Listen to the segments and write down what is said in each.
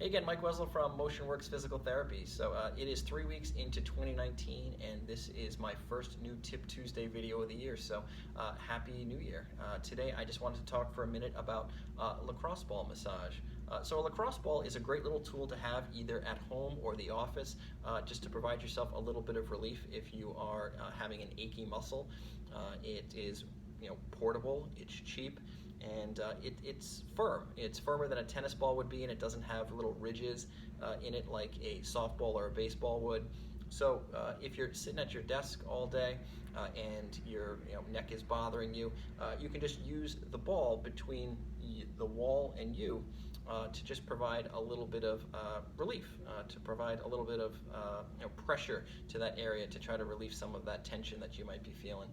Hey again, Mike Wesel from MotionWorks Physical Therapy. So it is 3 weeks into 2019, and this is my first new Tip Tuesday video of the year. So Happy New Year. Today I just wanted to talk for a minute about lacrosse ball massage. So a lacrosse ball is a great little tool to have either at home or the office, just to provide yourself a little bit of relief if you are having an achy muscle. It is portable, it's cheap, and it's firm. It's firmer than a tennis ball would be, and it doesn't have little ridges in it like a softball or a baseball would. So if you're sitting at your desk all day and your neck is bothering you, you can just use the ball between the wall and you to just provide a little bit of relief, to provide a little bit of pressure to that area to try to relieve some of that tension that you might be feeling.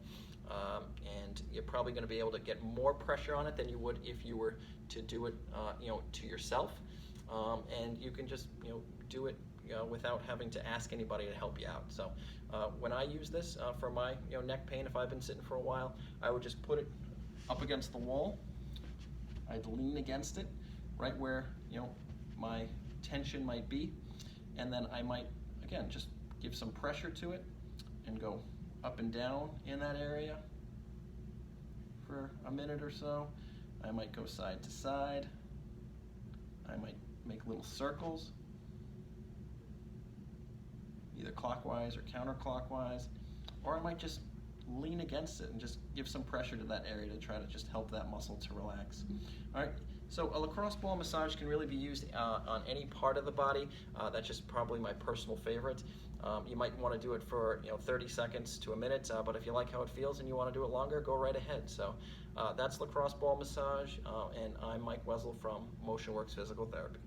And you're probably going to be able to get more pressure on it than you would if you were to do it to yourself. And you can just do it without having to ask anybody to help you out. So when I use this for my neck pain, if I've been sitting for a while, I would just put it up against the wall. I'd lean against it right where my tension might be, and then I might again just give some pressure to it and go up and down in that area for a minute or so. I might go side to side. I might make little circles, either clockwise or counterclockwise, or I might just lean against it and just give some pressure to that area to try to just help that muscle to relax. All right, so a lacrosse ball massage can really be used on any part of the body. That's just probably my personal favorite. You might want to do it for 30 seconds to a minute, but if you like how it feels and you want to do it longer, go right ahead. So that's lacrosse ball massage, and I'm Mike Wesel from MotionWorks Physical Therapy.